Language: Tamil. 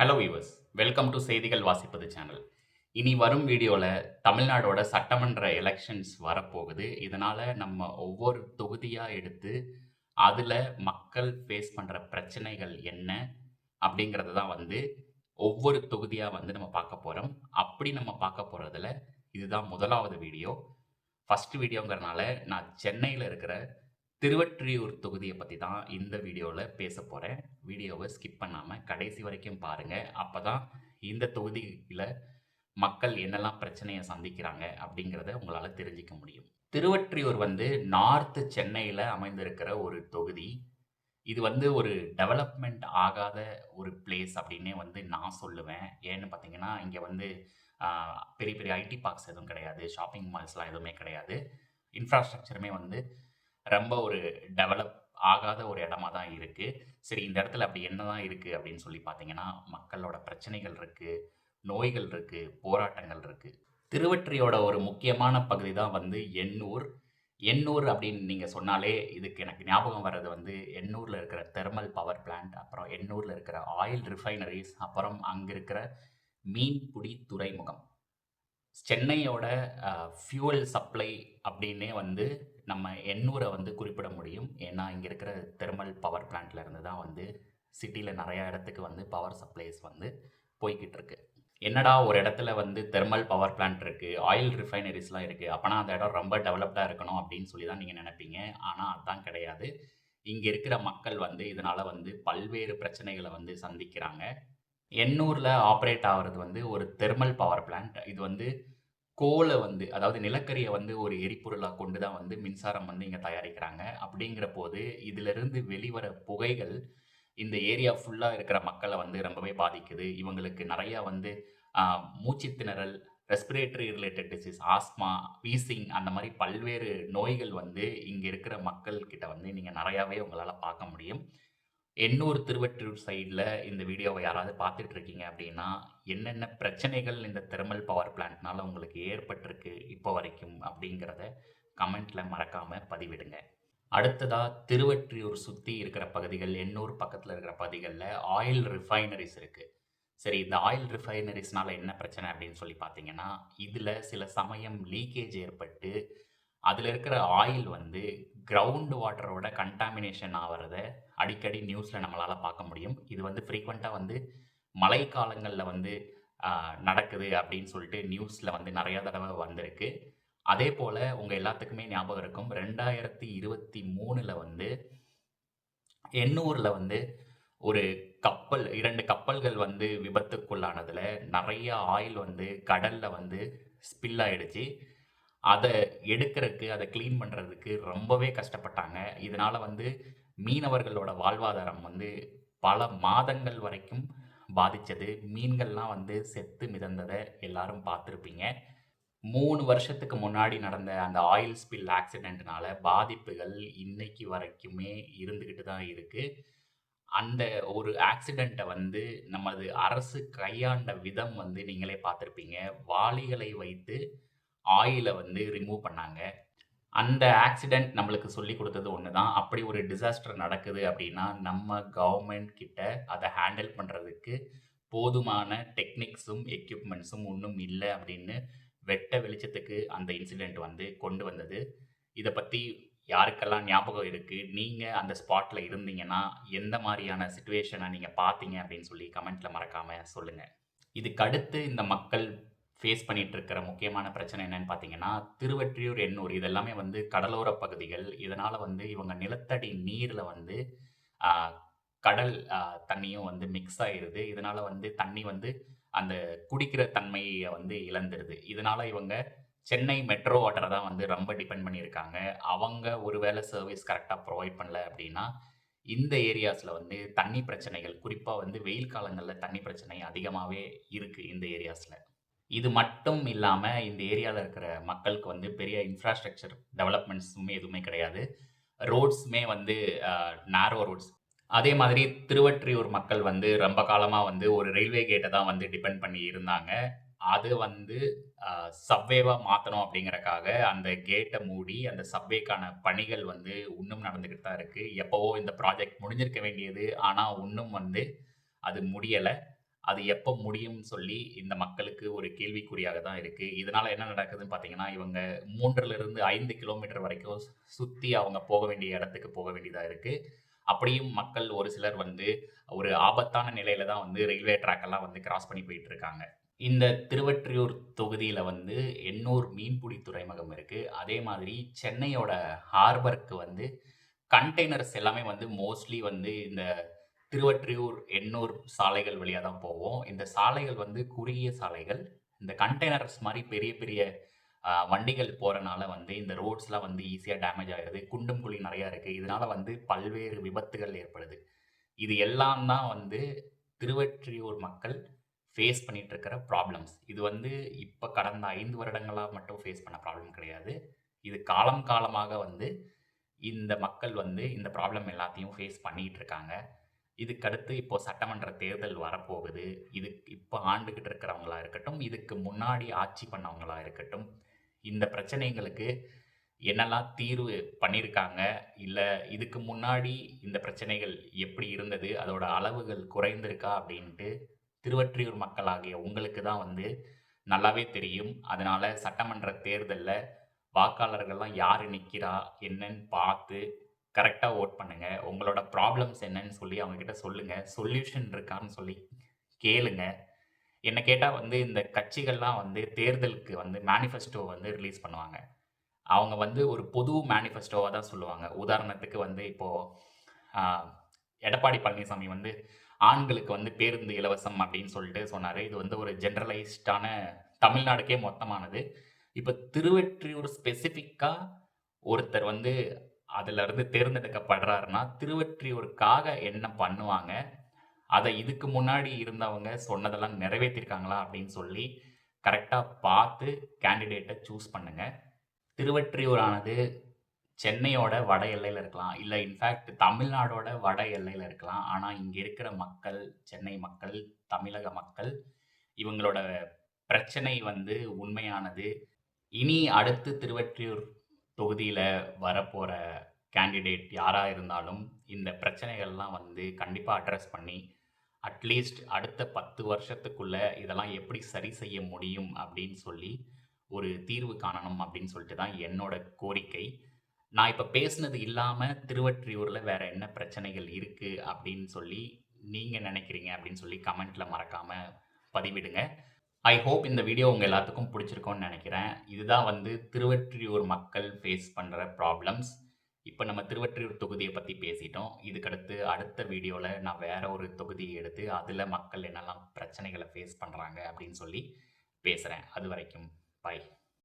ஹலோ வியூவர்ஸ், வெல்கம் டு செய்திகள் வாசிப்பது சேனல். இனி வரும் வீடியோல தமிழ்நாடோட சட்டமன்ற எலெக்ஷன்ஸ் வரப்போகுது. இதனால நம்ம ஒவ்வொரு தொகுதியா எடுத்து, அதுல மக்கள் ஃபேஸ் பண்ற பிரச்சனைகள் என்ன? அப்படிங்கிறத தான் வந்து ஒவ்வொரு தொகுதியா வந்து நம்ம பார்க்க போறோம். அப்படி நம்ம பார்க்க போறதுல இதுதான் முதலாவது வீடியோ. ஃபர்ஸ்ட் வீடியோங்கிறனால நான் சென்னையில இருக்கிற திருவொற்றியூர் தொகுதிய பத்தி தான் இந்த வீடியோல பேசப் போறேன். வீடியோவ ஸ்கிப் பண்ணாம கடைசி வரைக்கும் பாருங்க. அப்பதான் இந்த தொகுதியில மக்கள் என்னெல்லாம் பிரச்சனைய சந்திக்கிறாங்க அப்படிங்கிறத உங்களால தெரிஞ்சுக்க முடியும். திருவொற்றியூர் வந்து நார்த் சென்னையில அமைந்திருக்கிற ஒரு தொகுதி. இது வந்து ஒரு டெவலப்மெண்ட் ஆகாத ஒரு பிளேஸ் அப்படின்னே வந்து நான் சொல்லுவேன். ஏன்னு பார்த்தீங்கன்னா, இங்க வந்து அ பெரிய பெரிய ஐடி பார்க்ஸ் எதுவும் கிடையாது. ஷாப்பிங் மால்ஸ்லாம் எதுவுமே கிடையாது. இன்ஃப்ராஸ்ட்ரக்சருமே வந்து ரொம்ப ஒரு டெவலப் ஆகாத ஒரு இடமா தான் இருக்கு. சரி, இந்த இடத்துல அப்படி என்னதான் இருக்கு அப்படின்னு சொல்லி பார்த்தீங்கன்னா, மக்களோட பிரச்சனைகள் இருக்கு, நோய்கள் இருக்கு, போராட்டங்கள் இருக்கு. திருவொற்றியோட ஒரு முக்கியமான பகுதி தான் வந்து எண்ணூர். எண்ணூர் அப்படின்னு நீங்க சொன்னாலே, இதுக்கு எனக்கு ஞாபகம் வர்றது வந்து எண்ணூர்ல இருக்கிற தெர்மல் பவர் பிளான்ட், அப்புறம் எண்ணூர்ல இருக்கிற ஆயில் ரிஃபைனரீஸ், அப்புறம் அங்க இருக்கிற மீன்பிடி துறைமுகம். சென்னையோட ஃபியூவல் சப்ளை அப்படின்னே வந்து நம்ம எண்ணூரை வந்து குறிப்பிட முடியும். ஏன்னா, இங்க இருக்கிற தெர்மல் பவர் பிளான்ட்ல இருந்து தான் வந்து சிட்டில நெறைய இடத்துக்கு வந்து பவர் சப்ளைஸ் வந்து போய்க்கிட்டு இருக்கு. என்னடா ஒரு இடத்துல வந்து தெர்மல் பவர் பிளான்ட் இருக்கு, ஆயில் ரிஃபைனரீஸ்லாம் இருக்கு. அப்பனா அந்த இடம் ரொம்ப டெவலப்டா இருக்கணும் அப்படின்னு சொல்லி தான் நீங்க நினைப்பீங்க. ஆனா அதான் கிடையாது. இங்க இருக்கிற மக்கள் வந்து இதனால வந்து பல்வேறு பிரச்சனைகள வந்து சந்திக்கிறாங்க. எண்ணூர்ல ஆப்பரேட் ஆவுறது வந்து ஒரு தெர்மல் பவர் பிளான்ட். இது வந்து கோல வந்து அதாவது நிலக்கரிய வந்து ஒரு எரிபொருளா கொண்டு தான் வந்து மின்சாரம் வந்து இங்க தயாரிக்கிறாங்க. அப்படிங்கிறபோது இதிலிருந்து வெளிவர புகைகள் இந்த ஏரியா ஃபுல்லா இருக்கிற மக்கள வந்து ரொம்பவே பாதிக்குது. இவங்களுக்கு நெறையா வந்து அ மூச்சு திணறல், respiratory related disease, asthma, wheezing அந்த மாரி பல்வேறு நோய்கள் வந்து இங்க இருக்கிற மக்கள் கிட்ட வந்து நீங்க நெறையாவே உங்களால பார்க்க முடியும். எண்ணூர், திருவொற்றியூர் சைட்ல இந்த வீடியோவ யாராவது பார்த்துட்டு இருக்கீங்க அப்படின்னா, என்னென்ன பிரச்சனைகள் இந்த தெர்மல் பவர் பிளான்ட்னால உங்களுக்கு ஏற்பட்டிருக்கு இப்போ வரைக்கும் அப்படிங்கிறத கமெண்ட்ல மறக்காம பதிவிடுங்க. அடுத்ததா திருவொற்றியூர் சுத்தி இருக்கிற பகுதிகள், எண்ணூர் பக்கத்துல இருக்கிற பகுதிகள்ல ஆயில் ரிஃபைனரீஸ் இருக்கு. சரி, இந்த ஆயில் ரிஃபைனரீஸ்னால என்ன பிரச்சனை அப்படின்னு சொல்லி பார்த்தீங்கன்னா, இதுல சில சமயம் லீக்கேஜ் ஏற்பட்டு, அதுல இருக்கிற ஆயில் வந்து கிரவுண்ட் வாட்டரோட கன்டாமினேஷன் ஆவறத அடிக்கடி நியூஸ்ல நம்மளால பார்க்க முடியும். இது வந்து ஃப்ரீக்வென்ட்டா வந்து மழைக்காலங்கள்ல வந்து நடக்குது அப்படின்னு சொல்லிட்டு நியூஸ்ல வந்து நெறைய தடவ வந்திருக்கு. அதேபோல உங்க எல்லாத்துக்குமே ஞாபகம் இருக்கும். 2023ல வந்து எண்ணூர்ல வந்து ஒரு கப்பல் 2 கப்பல்கள் வந்து விபத்துக்குள்ளானதுல நெறைய ஆயில் வந்து கடல்ல வந்து ஸ்பில் ஆயிடுச்சு. அத எடுக்கறக்கு, அத கிளீன் பண்றதுக்கு ரொம்பவே கஷ்டப்பட்டாங்க. இதனால வந்து மீனவர்களோட வாழ்வாதாரம் வந்து பல மாதங்கள் வரைக்கும் பாதிச்சது. மீன்கள்லாம் வந்து செத்து மிதந்தத எல்லாரும் பார்த்திருப்பீங்க. 3 வருஷத்துக்கு முன்னாடி நடந்த அந்த ஆயில் ஸ்பில் ஆக்சிடென்ட்னால பாதிப்புகள் இன்னைக்கு வரைக்குமே இருந்துகிட்டு தான் இருக்கு. அந்த ஒரு ஆக்சிடென்ட்ட வந்து நமது அரசு கையாண்ட விதம் வந்து நீங்களே பார்த்திருப்பீங்க. வாளிகளை வைத்து ஆயில வந்து ரிமூவ் பண்ணாங்க. அந்த ஆக்சிடென்ட் நம்மளுக்கு சொல்லிக் குடுத்தது ஒண்ணு தான். அப்படி ஒரு டிசாஸ்டர் நடக்குது அப்படின்னா, நம்ம கவர்ன்மெண்ட் கிட்ட அத ஹேண்டில் பண்றதுக்கு போதுமான டெக்னிக்ஸும், எக்யூப்மென்ட்ஸும் ஒண்ணும் இல்ல அப்படின்னு வெட்ட வெளிச்சத்துக்கு அந்த இன்சிடென்ட் வந்து கொண்டு வந்தது. இத பத்தி யாருக்கெல்லாம் ஞாபகம் இருக்கு? நீங்க அந்த ஸ்பாட்ல இருந்தீங்கன்னா, எந்த மாரியான சிச்சுவேஷன நீங்க பார்த்தீங்க அப்படின்னு சொல்லி கமெண்ட்ல மறக்காம சொல்லுங்க. இதுக்கடுத்து இந்த மக்கள் ஃபேஸ் பண்ணிட்டு இருக்கிற முக்கியமான பிரச்சனை என்னன்னு பார்த்தீங்கன்னா, திருவொற்றியூர், எண்ணூர் இது எல்லாமே வந்து கடலோர பகுதிகள். இதனால வந்து இவங்க நிலத்தடி நீர்ல வந்து அ கடல் தண்ணியும் வந்து மிக்ஸ் ஆயிருது. இதனால வந்து தண்ணி வந்து அந்த குடிக்கிற தன்மைய வந்து இழந்துருது. இதனால இவங்க சென்னை மெட்ரோ வாட்டர தான் வந்து ரொம்ப டிபெண்ட் பண்ணியிருக்காங்க. அவங்க ஒரு வேள சர்விஸ் கரெக்ட்டா ப்ரொவைட் பண்ணல அப்படின்னா, இந்த ஏரியாஸ்ல வந்து தண்ணி பிரச்சனைகள், குறிப்பா வந்து வெயில் காலங்கள்ல தண்ணி பிரச்சனை அதிகமாவே இருக்கு இந்த ஏரியாஸ்ல. இது மட்டும் இல்லாம இந்த ஏரியால இருக்கிற மக்களுக்கு வந்து பெரிய இன்ஃப்ராஸ்ட்ரக்சர் டெவலப்மெண்ட்ஸுமே எதுவுமே கிடையாது. ரோட்ஸுமே வந்து நேரோ ரோட்ஸ். அதே மாதிரி திருவொற்றியூர் மக்கள் வந்து ரொம்ப காலமா வந்து ஒரு ரயில்வே கேட்ட தான் வந்து டிபெண்ட் பண்ணி இருந்தாங்க. அது வந்து சப்வேவா மாத்தணும் அப்படிங்கிறக்காக அந்த கேட்ட மூடி, அந்த சப்வேக்கான பணிகள் வந்து இன்னும் நடந்துகிட்டு தான் இருக்கு. எப்பவோ இந்த ப்ராஜெக்ட் முடிஞ்சிருக்க வேண்டியது. ஆனா, இன்னும் வந்து அது முடியல. அது எப்போ முடியும்னு சொல்லி இந்த மக்களுக்கு ஒரு கேள்விக்குறியாக தான் இருக்கு. இதனால என்ன நடக்குதுன்னு பார்த்தீங்கன்னா, இவங்க 3லிருந்து 5 கிலோமீட்டர் வரைக்கும் சுத்தி அவங்க போக வேண்டிய இடத்துக்கு போக வேண்டியதா இருக்கு. அப்படியும் மக்கள் ஒரு சிலர் வந்து ஒரு ஆபத்தான நிலையில தான் வந்து ரயில்வே ட்ராக் எல்லாம் வந்து கிராஸ் பண்ணி போயிட்டு இருக்காங்க. இந்த திருவொற்றியூர் தொகுதியில வந்து எண்ணூர் மீன்பிடி துறைமுகம் இருக்கு. அதே மாதிரி சென்னையோட ஹார்பருக்கு வந்து கண்டெய்னர்ஸ் எல்லாமே வந்து மோஸ்ட்லி வந்து இந்த திருவொற்றியூர், எண்ணூர் சாலைகள் வழியா தான் போவும். இந்த சாலைகள் வந்து குறுகிய சாலைகள். இந்த கண்டெய்னர்ஸ் மாரி பெரிய பெரிய வண்டிகள் போறனால வந்து இந்த ரோட்ஸ்லாம் வந்து ஈஸியா டேமேஜ் ஆயிருது. குண்டும் குழியும் நெறையா இருக்கு. இதனால வந்து பல்வேறு விபத்துகள் ஏற்படுது. இது எல்லாம் தான் வந்து திருவொற்றியூர் மக்கள் ஃபேஸ் பண்ணிட்டு இருக்கிற ப்ராப்ளம்ஸ். இது வந்து இப்ப கடந்த 5 வருடங்களா மட்டும் ஃபேஸ் பண்ண ப்ராப்ளம் கிடையாது. இது காலம் காலமாக வந்து இந்த மக்கள் வந்து இந்த ப்ராப்ளம் எல்லாத்தையும் ஃபேஸ் பண்ணிட்டு இருக்காங்க. இதுக்கடுத்து இப்போ சட்டமன்ற தேர்தல் வரப்போகுது. இப்ப ஆண்டுகிட்டு இருக்கிறவங்களா இருக்கட்டும், இதுக்கு முன்னாடி ஆட்சி பண்ணவங்களா இருக்கட்டும், இந்த பிரச்சனைகளுக்கு என்னெல்லாம் தீர்வு பண்ணியிருக்காங்க, இல்ல இதுக்கு முன்னாடி இந்த பிரச்சனைகள் எப்படி இருந்தது, அதோட அளவுகள் குறைந்திருக்கா அப்படின்ட்டு திருவொற்றியூர் மக்களாகிய உங்களுக்கு தான் வந்து நல்லாவே தெரியும். அதனால சட்டமன்ற தேர்தல்ல வாக்காளர்கள்லாம் யாரு நிக்கிறா, என்னன்னு பார்த்து கரெக்ட்டா வோட் பண்ணுங்க. உங்களோட ப்ராப்ளம்ஸ் என்னன்னு சொல்லி அவங்ககிட்ட சொல்லுங்க. சொல்யூஷன் இருக்கான்னு சொல்லி கேளுங்க. என்ன கேட்டா வந்து இந்த கட்சிகள்லாம் வந்து தேர்தலுக்கு வந்து மேனிஃபெஸ்டோ வந்து ரிலீஸ் பண்ணுவாங்க. அவங்க வந்து ஒரு பொது மேனிஃபெஸ்டோவா தான் சொல்லுவாங்க. உதாரணத்துக்கு வந்து இப்போ அ எடப்பாடி பழனிசாமி வந்து ஆண்களுக்கு வந்து பேருந்து இலவசம் அப்படின்னு சொல்லிட்டு சொன்னாரு. இது வந்து ஒரு ஜெனரலைஸ்டான தமிழ்நாடுக்கே மொத்தமானது. இப்ப திருவொற்றியூர் ஸ்பெசிஃபிக்கா ஒருத்தர் வந்து அதிலருந்து தேர்ந்தெடுக்கப்படுறாருன்னா, திருவொற்றியூருக்காக என்ன பண்ணுவாங்க? அத இதுக்கு முன்னாடி இருந்தவங்க சொன்னதெல்லாம் நிறைவேத்தியிருக்காங்களா? அப்படின்னு சொல்லி கரெக்ட்டா பார்த்து கேண்டிடேட்ட சூஸ் பண்ணுங்க. திருவொற்றியூரானது சென்னையோட வட எல்லையில இருக்கலாம். இல்ல இன்ஃபாக்ட் தமிழ்நாடோட வட எல்லையில இருக்கலாம். ஆனா, இங்க இருக்கிற மக்கள், சென்னை மக்கள், தமிழக மக்கள், இவங்களோட பிரச்சனை வந்து உண்மையானது. இனி அடுத்து திருவொற்றியூர் தொகுதியில வரப்போற கேண்டிடேட் யாரா இருந்தாலும், இந்த பிரச்சனைகள்லாம் வந்து கண்டிப்பா அட்ரஸ் பண்ணி, அட்லீஸ்ட் அடுத்த 10 வருஷத்துக்குள்ள இதெல்லாம் எப்படி சரி செய்ய முடியும் அப்படின்னு சொல்லி, ஒரு தீர்வு காணணும் அப்படின்னு சொல்லிட்டு தான் என்னோட கோரிக்கை. நான் இப்ப பேசினது இல்லாம திருவொற்றியூர்ல வேற என்ன பிரச்சனைகள் இருக்கு அப்படின்னு சொல்லி நீங்க நினைக்கிறீங்க அப்படின்னு சொல்லி கமெண்ட்ல மறக்காம பதிவிடுங்க. ஐ ஹோப் இந்த வீடியோ உங்க எல்லாத்துக்கும் பிடிச்சிருக்கும்னு நினைக்கிறேன். இதுதான் வந்து திருவொற்றியூர் மக்கள் ஃபேஸ் பண்ற ப்ராப்ளம்ஸ். இப்ப நம்ம திருவொற்றியூர் தொகுதிய பத்தி பேசிட்டோம். இதுக்கடுத்து அடுத்த வீடியோல நான் வேற ஒரு தொகுதிய எடுத்து, அதுல மக்கள் என்னெல்லாம் பிரச்சனைகள ஃபேஸ் பண்றாங்க அப்படின்னு சொல்லி பேசுறேன். அதுவரைக்கும் பை.